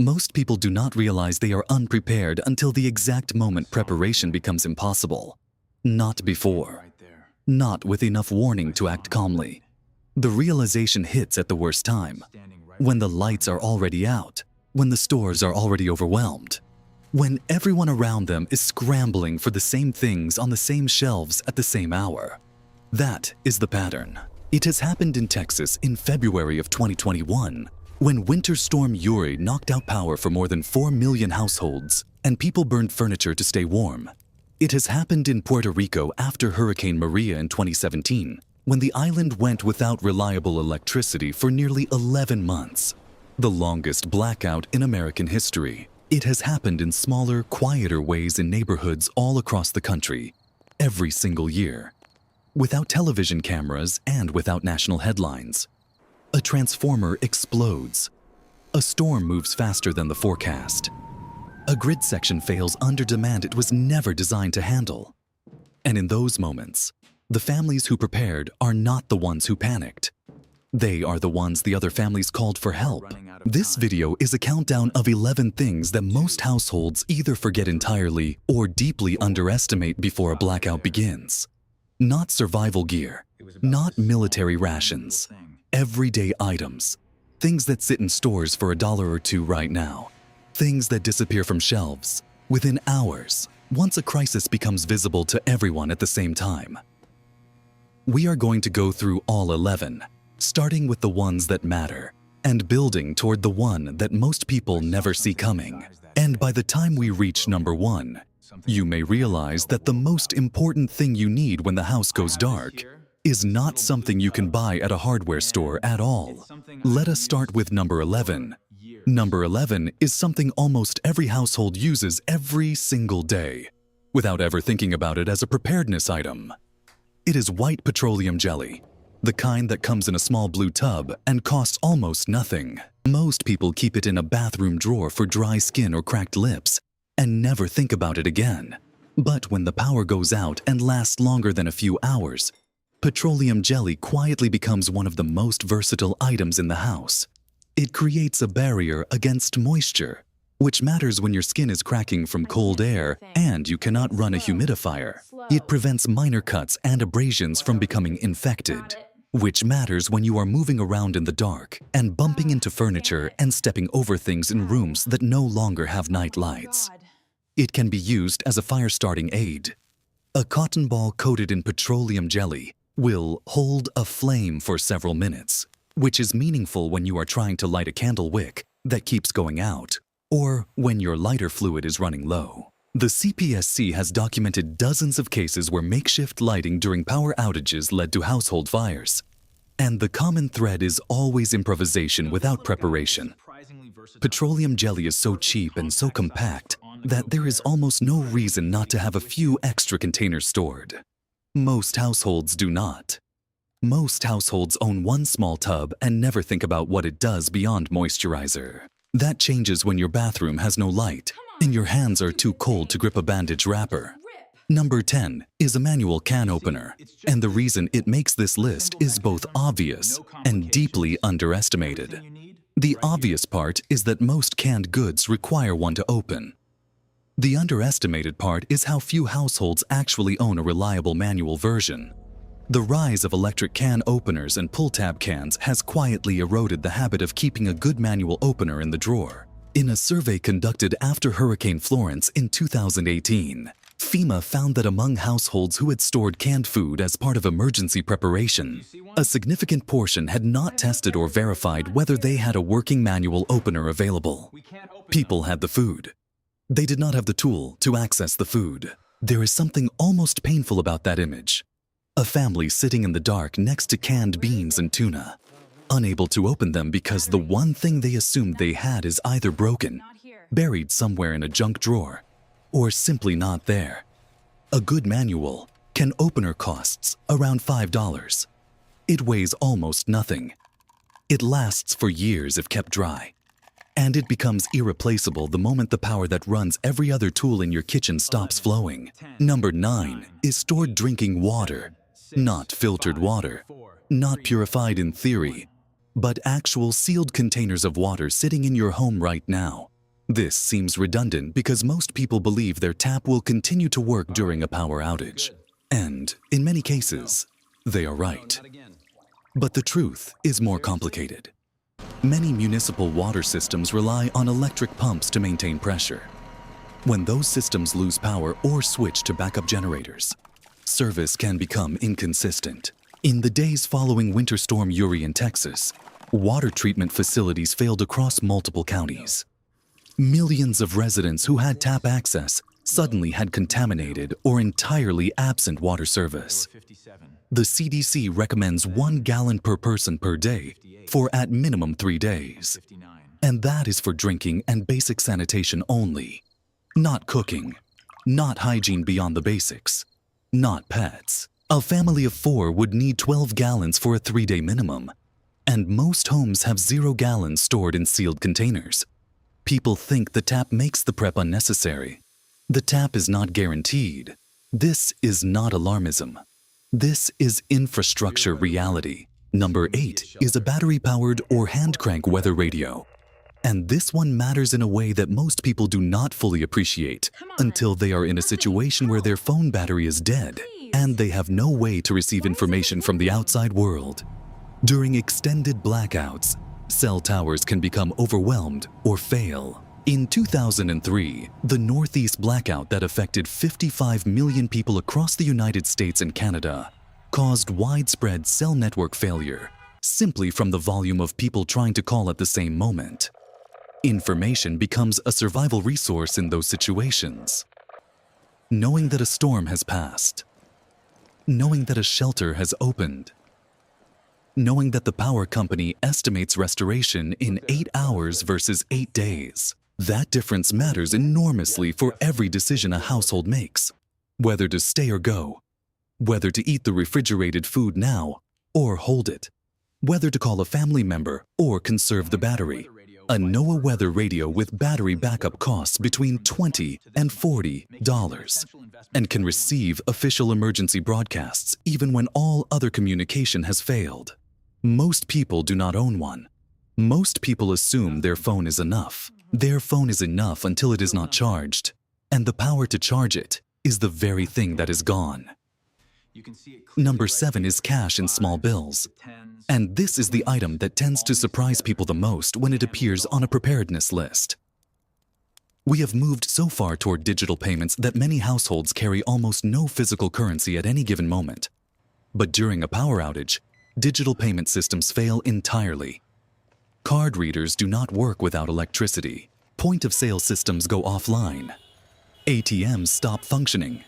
Most people do not realize they are unprepared until the exact moment preparation becomes impossible. Not before. Not with enough warning to act calmly. The realization hits at the worst time, when the lights are already out, when the stores are already overwhelmed, when everyone around them is scrambling for the same things on the same shelves at the same hour. That is the pattern. It has happened in Texas in February of 2021, when Winter Storm Uri knocked out power for more than 4 million households and people burned furniture to stay warm. It has happened in Puerto Rico after Hurricane Maria in 2017, when the island went without reliable electricity for nearly 11 months, the longest blackout in American history. It has happened in smaller, quieter ways in neighborhoods all across the country, every single year, without television cameras and without national headlines. A transformer explodes. A storm moves faster than the forecast. A grid section fails under demand it was never designed to handle. And in those moments, the families who prepared are not the ones who panicked. They are the ones the other families called for help. This video is a countdown of 11 things that most households either forget entirely or deeply underestimate before a blackout begins. Not survival gear, not military rations. Everyday items, things that sit in stores for $1 or $2 right now, things that disappear from shelves within hours once a crisis becomes visible to everyone at the same time. We are going to go through all 11, starting with the ones that matter and building toward the one that most people never see coming. And by the time we reach number 1, you may realize that the most important thing you need when the house goes dark is not something you can buy at a hardware store at all. Let us start with number 11. Number 11 is something almost every household uses every single day, without ever thinking about it as a preparedness item. It is white petroleum jelly, the kind that comes in a small blue tub and costs almost nothing. Most people keep it in a bathroom drawer for dry skin or cracked lips and never think about it again. But when the power goes out and lasts longer than a few hours, petroleum jelly quietly becomes one of the most versatile items in the house. It creates a barrier against moisture, which matters when your skin is cracking from cold air and you cannot run a humidifier. It prevents minor cuts and abrasions from becoming infected, which matters when you are moving around in the dark and bumping into furniture and stepping over things in rooms that no longer have night lights. It can be used as a fire-starting aid. A cotton ball coated in petroleum jelly will hold a flame for several minutes, which is meaningful when you are trying to light a candle wick that keeps going out, or when your lighter fluid is running low. The CPSC has documented dozens of cases where makeshift lighting during power outages led to household fires. And the common thread is always improvisation without preparation. Petroleum jelly is so cheap and so compact that there is almost no reason not to have a few extra containers stored. Most households do not. Most households own one small tub and never think about what it does beyond moisturizer. That changes when your bathroom has no light and your hands are too cold to grip a bandage wrapper. Number 10 is a manual can opener, and the reason it makes this list is both obvious and deeply underestimated. The obvious part is that most canned goods require one to open. The underestimated part is how few households actually own a reliable manual version. The rise of electric can openers and pull-tab cans has quietly eroded the habit of keeping a good manual opener in the drawer. In a survey conducted after Hurricane Florence in 2018, FEMA found that among households who had stored canned food as part of emergency preparation, a significant portion had not tested or verified whether they had a working manual opener available. People had the food. They did not have the tool to access the food. There is something almost painful about that image. A family sitting in the dark next to canned beans and tuna, unable to open them because the one thing they assumed they had is either broken, buried somewhere in a junk drawer, or simply not there. A good manual can opener costs around $5. It weighs almost nothing. It lasts for years if kept dry. And it becomes irreplaceable the moment the power that runs every other tool in your kitchen stops flowing. Number 9 is stored drinking water. Not filtered water, not purified in theory, but actual sealed containers of water sitting in your home right now. This seems redundant because most people believe their tap will continue to work during a power outage. And, in many cases, they are right. But the truth is more complicated. Many municipal water systems rely on electric pumps to maintain pressure. When those systems lose power or switch to backup generators, service can become inconsistent. In the days following Winter Storm Uri in Texas, water treatment facilities failed across multiple counties. Millions of residents who had tap access suddenly had contaminated or entirely absent water service. The CDC recommends 1 gallon per person per day for at minimum 3 days. And that is for drinking and basic sanitation only. Not cooking, not hygiene beyond the basics, not pets. A family of 4 would need 12 gallons for a 3-day minimum. And most homes have 0 gallons stored in sealed containers. People think the tap makes the prep unnecessary. The tap is not guaranteed. This is not alarmism. This is infrastructure reality. Number 8 is a battery-powered or hand-crank weather radio. And this one matters in a way that most people do not fully appreciate until they are in a situation where their phone battery is dead and they have no way to receive information from the outside world. During extended blackouts, cell towers can become overwhelmed or fail. In 2003, the Northeast blackout that affected 55 million people across the United States and Canada caused widespread cell network failure simply from the volume of people trying to call at the same moment. Information becomes a survival resource in those situations. Knowing that a storm has passed, knowing that a shelter has opened, knowing that the power company estimates restoration in 8 hours versus 8 days. That difference matters enormously for every decision a household makes. Whether to stay or go, whether to eat the refrigerated food now or hold it, whether to call a family member or conserve the battery. A NOAA weather radio with battery backup costs between $20 and $40 and can receive official emergency broadcasts even when all other communication has failed. Most people do not own one. Most people assume their phone is enough. Their phone is enough until it is not charged, and the power to charge it is the very thing that is gone. Number 7 is cash and small bills. And this is the item that tends to surprise people the most when it appears on a preparedness list. We have moved so far toward digital payments that many households carry almost no physical currency at any given moment. But during a power outage, digital payment systems fail entirely. Card readers do not work without electricity. Point-of-sale systems go offline. ATMs stop functioning.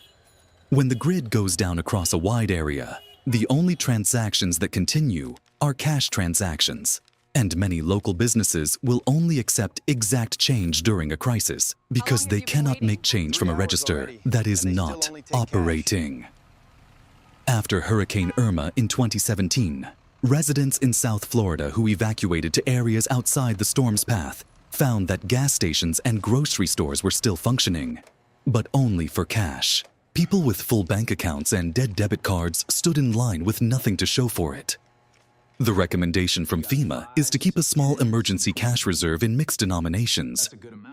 When the grid goes down across a wide area, the only transactions that continue are cash transactions, and many local businesses will only accept exact change during a crisis because they cannot make change from a register that is not operating. After Hurricane Irma in 2017, residents in South Florida who evacuated to areas outside the storm's path found that gas stations and grocery stores were still functioning, but only for cash. People with full bank accounts and dead debit cards stood in line with nothing to show for it. The recommendation from FEMA is to keep a small emergency cash reserve in mixed denominations,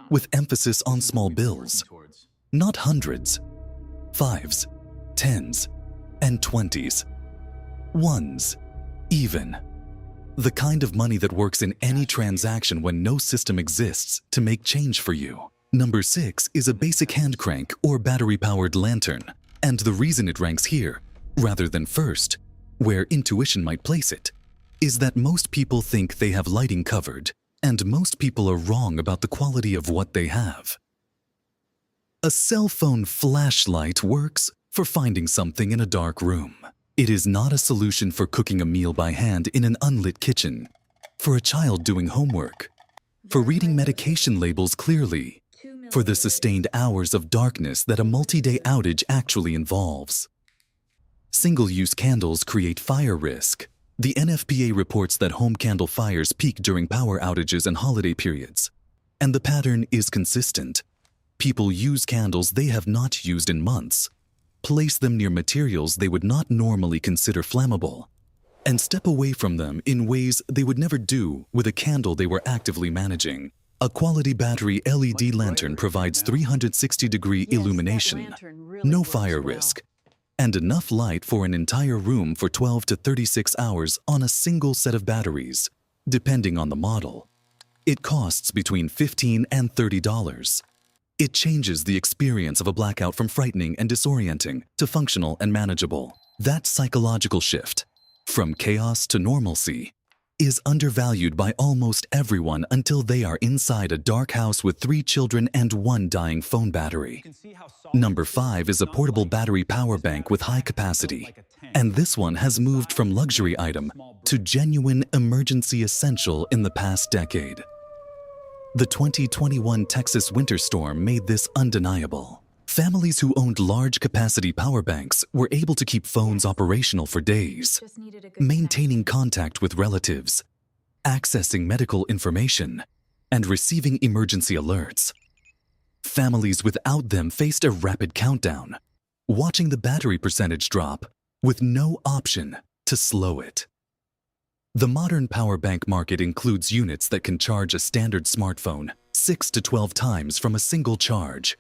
with emphasis on small bills, not hundreds, 5s, 10s, and 20s, 1s, even. The kind of money that works in any transaction when no system exists to make change for you. Number 6 is a basic hand crank or battery-powered lantern, and the reason it ranks here, rather than first, where intuition might place it, is that most people think they have lighting covered, and most people are wrong about the quality of what they have. A cell phone flashlight works for finding something in a dark room. It is not a solution for cooking a meal by hand in an unlit kitchen, for a child doing homework, for reading medication labels clearly, for the sustained hours of darkness that a multi-day outage actually involves. Single-use candles create fire risk. The NFPA reports that home candle fires peak during power outages and holiday periods. And the pattern is consistent. People use candles they have not used in months, place them near materials they would not normally consider flammable, and step away from them in ways they would never do with a candle they were actively managing. A quality battery LED lantern provides 360-degree illumination, no fire risk, and enough light for an entire room for 12 to 36 hours on a single set of batteries, depending on the model. It costs between $15 and $30. It changes the experience of a blackout from frightening and disorienting to functional and manageable. That psychological shift, from chaos to normalcy, is undervalued by almost everyone until they are inside a dark house with 3 children and 1 dying phone battery. Number 5 is a portable battery power bank with high capacity, and this one has moved from luxury item to genuine emergency essential in the past decade. The 2021 Texas winter storm made this undeniable. Families who owned large capacity power banks were able to keep phones operational for days, maintaining contact with relatives, accessing medical information, and receiving emergency alerts. Families without them faced a rapid countdown, watching the battery percentage drop with no option to slow it. The modern power bank market includes units that can charge a standard smartphone 6 to 12 times from a single charge.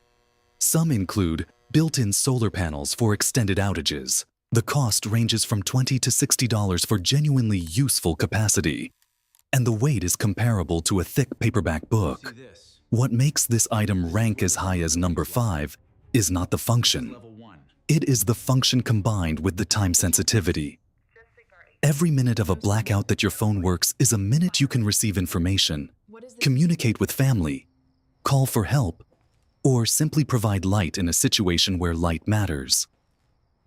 Some include built-in solar panels for extended outages. The cost ranges from $20 to $60 for genuinely useful capacity, and the weight is comparable to a thick paperback book. What makes this item rank as high as number 5 is not the function. It is the function combined with the time sensitivity. Every minute of a blackout that your phone works is a minute you can receive information, communicate with family, call for help, or simply provide light in a situation where light matters.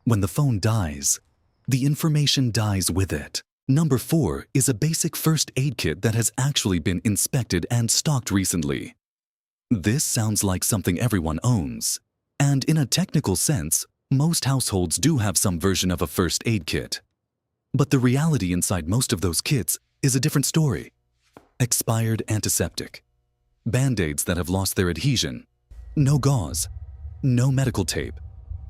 When the phone dies, the information dies with it. Number 4 is a basic first aid kit that has actually been inspected and stocked recently. This sounds like something everyone owns, and in a technical sense, most households do have some version of a first aid kit. But the reality inside most of those kits is a different story. Expired antiseptic, Band-Aids that have lost their adhesion, no gauze, no medical tape,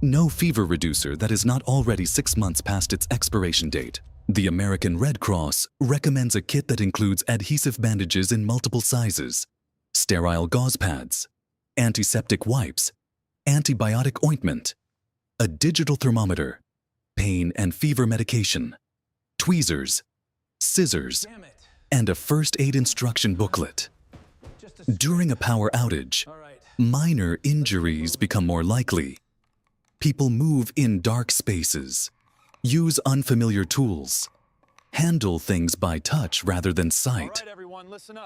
no fever reducer that is not already 6 months past its expiration date. The American Red Cross recommends a kit that includes adhesive bandages in multiple sizes, sterile gauze pads, antiseptic wipes, antibiotic ointment, a digital thermometer, pain and fever medication, tweezers, scissors, and a first aid instruction booklet. During a power outage, minor injuries become more likely. People move in dark spaces, use unfamiliar tools, handle things by touch rather than sight,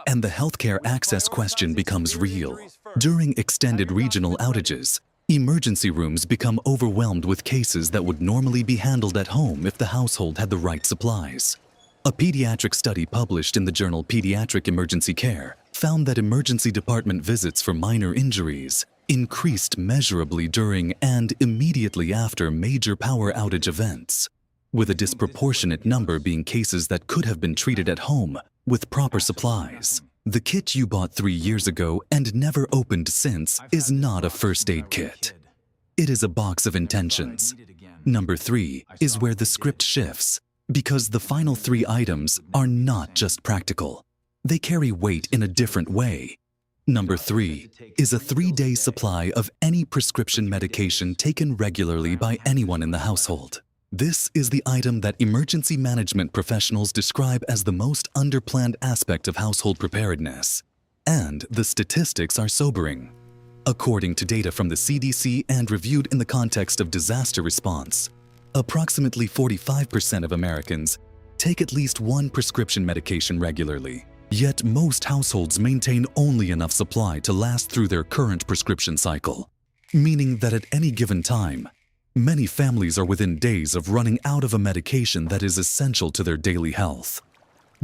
and the healthcare access question becomes real. During extended regional outages, emergency rooms become overwhelmed with cases that would normally be handled at home if the household had the right supplies. A pediatric study published in the journal Pediatric Emergency Care found that emergency department visits for minor injuries increased measurably during and immediately after major power outage events, with a disproportionate number being cases that could have been treated at home with proper supplies. The kit you bought 3 years ago and never opened since is not a first aid kit. It is a box of intentions. Number 3 is where the script shifts, because the final 3 items are not just practical. They carry weight in a different way. Number 3 is a 3-day supply of any prescription medication taken regularly by anyone in the household. This is the item that emergency management professionals describe as the most underplanned aspect of household preparedness. And the statistics are sobering. According to data from the CDC and reviewed in the context of disaster response, approximately 45% of Americans take at least 1 prescription medication regularly. Yet most households maintain only enough supply to last through their current prescription cycle, meaning that at any given time, many families are within days of running out of a medication that is essential to their daily health.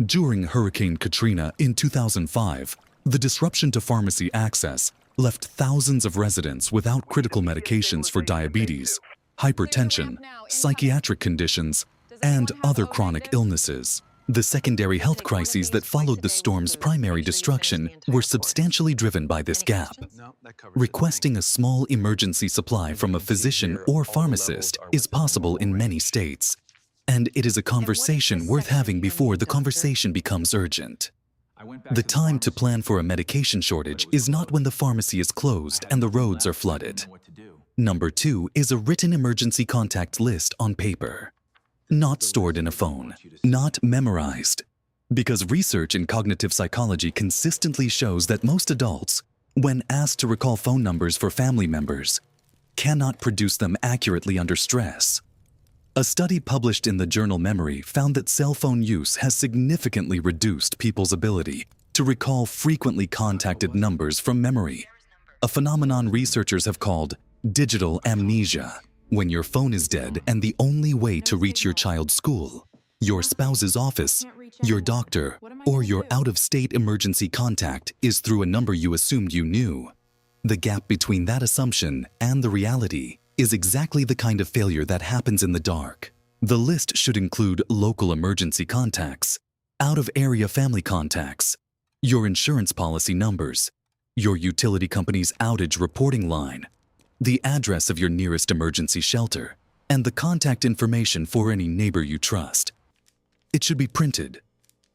During Hurricane Katrina in 2005, the disruption to pharmacy access left thousands of residents without critical medications for diabetes, hypertension, psychiatric conditions, and other chronic illnesses. The secondary health crises that followed the storm's primary destruction were substantially driven by this gap. Requesting a small emergency supply from a physician or pharmacist is possible in many states, and it is a conversation worth having before the conversation becomes urgent. The time to plan for a medication shortage is not when the pharmacy is closed and the roads are flooded. Number 2 is a written emergency contact list on paper. Not stored in a phone, not memorized. Because research in cognitive psychology consistently shows that most adults, when asked to recall phone numbers for family members, cannot produce them accurately under stress. A study published in the journal Memory found that cell phone use has significantly reduced people's ability to recall frequently contacted numbers from memory, a phenomenon researchers have called digital amnesia. When your phone is dead and the only way to reach your child's school, your spouse's office, your doctor, or your out-of-state emergency contact is through a number you assumed you knew, the gap between that assumption and the reality is exactly the kind of failure that happens in the dark. The list should include local emergency contacts, out-of-area family contacts, your insurance policy numbers, your utility company's outage reporting line, the address of your nearest emergency shelter, and the contact information for any neighbor you trust. It should be printed,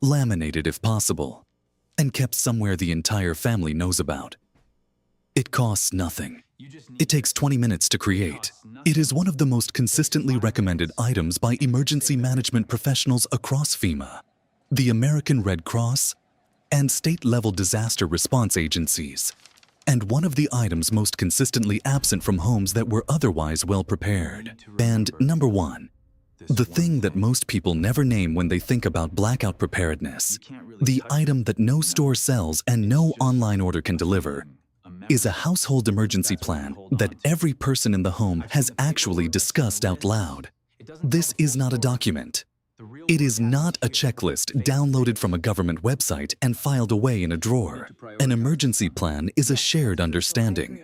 laminated if possible, and kept somewhere the entire family knows about. It costs nothing. It takes 20 minutes to create. It is one of the most consistently recommended items by emergency management professionals across FEMA, the American Red Cross, and state-level disaster response agencies, and one of the items most consistently absent from homes that were otherwise well prepared. And number 1, the thing that most people never name when they think about blackout preparedness, the item that no store sells and no online order can deliver, is a household emergency plan that every person in the home has actually discussed out loud. This is not a document. It is not a checklist downloaded from a government website and filed away in a drawer. An emergency plan is a shared understanding,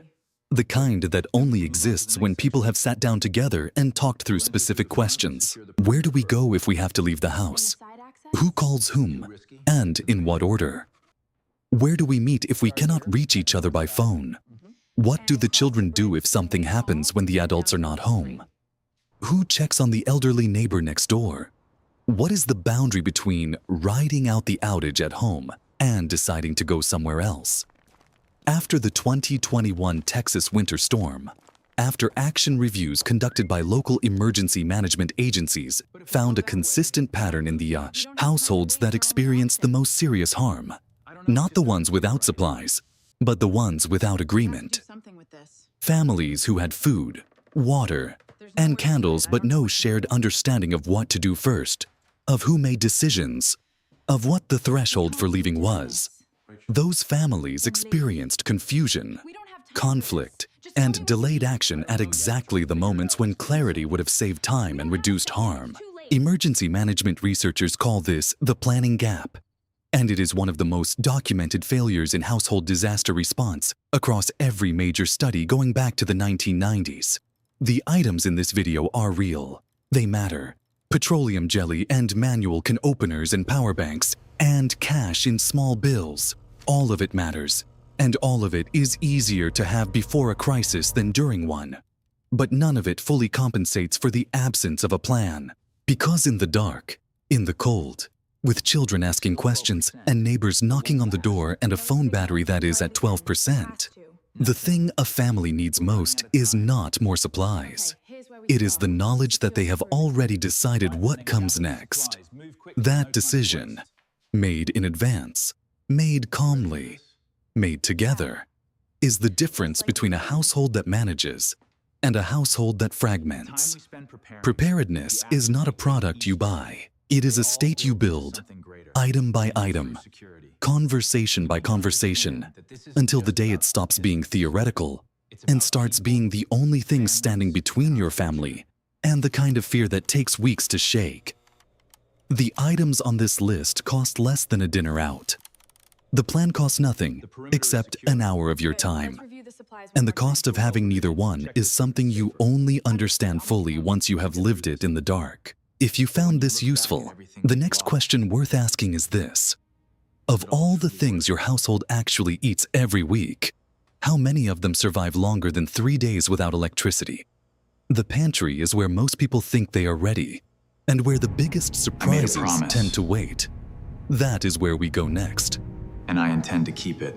the kind that only exists when people have sat down together and talked through specific questions. Where do we go if we have to leave the house? Who calls whom? And in what order? Where do we meet if we cannot reach each other by phone? What do the children do if something happens when the adults are not home? Who checks on the elderly neighbor next door? What is the boundary between riding out the outage at home and deciding to go somewhere else? After the 2021 Texas winter storm, after action reviews conducted by local emergency management agencies found a consistent pattern in the households that experienced the most serious harm, not the ones without supplies, but the ones without agreement. Families who had food, water, and candles but no shared understanding of what to do first, of who made decisions, of what the threshold for leaving was. Those families experienced confusion, conflict, and delayed action at exactly the moments when clarity would have saved time and reduced harm. Emergency management researchers call this the planning gap, and it is one of the most documented failures in household disaster response across every major study going back to the 1990s. The items in this video are real. They matter. Petroleum jelly and manual can openers and power banks, and cash in small bills. All of it matters, and all of it is easier to have before a crisis than during one. But none of it fully compensates for the absence of a plan. Because in the dark, in the cold, with children asking questions and neighbors knocking on the door and a phone battery that is at 12%, the thing a family needs most is not more supplies. It is the knowledge that they have already decided what comes next. That decision, made in advance, made calmly, made together, is the difference between a household that manages and a household that fragments. Preparedness is not a product you buy. It is a state you build, item by item, conversation by conversation, until the day it stops being theoretical and starts being the only thing standing between your family and the kind of fear that takes weeks to shake. The items on this list cost less than a dinner out. The plan costs nothing except an hour of your time. And the cost of having neither one is something you only understand fully once you have lived it in the dark. If you found this useful, the next question worth asking is this. Of all the things your household actually eats every week, how many of them survive longer than 3 days without electricity? The pantry is where most people think they are ready, and where the biggest surprises tend to wait. That is where we go next. and I intend to keep it.